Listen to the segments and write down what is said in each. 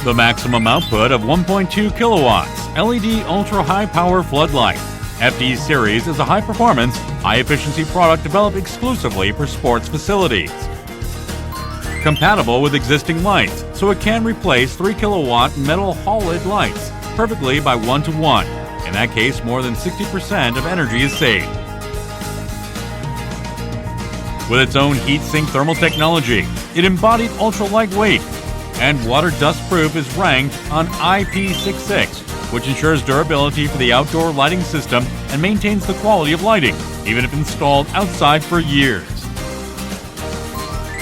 The maximum output of 1.2 kilowatts LED ultra-high power floodlight. FD series is a high-performance, high-efficiency product developed exclusively for sports facilities. Compatible with existing lights, so it can replace 3 kilowatt metal haloid lights perfectly by 1-to-1. In that case, more than 60% of energy is saved. With its own heat-sink thermal technology, it embodied ultra-lightweight and water dust-proof is ranked on IP66, which ensures durability for the outdoor lighting system and maintains the quality of lighting, even if installed outside for years.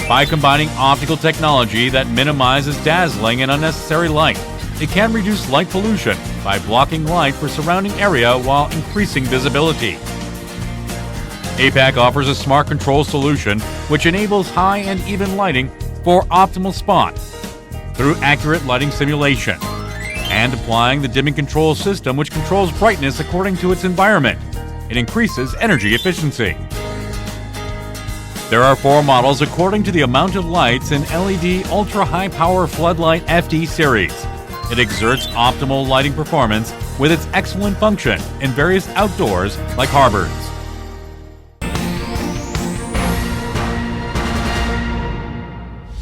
By combining optical technology that minimizes dazzling and unnecessary light, it can reduce light pollution by blocking light for surrounding area while increasing visibility. APACK offers a smart control solution which enables high and even lighting for optimal spot through accurate lighting simulation and applying the dimming control system which controls brightness according to its environment. It increases energy efficiency. There are 4 models according to the amount of lights in LED ultra-high power floodlight FD series. It exerts optimal lighting performance with its excellent function in various outdoors like harbors.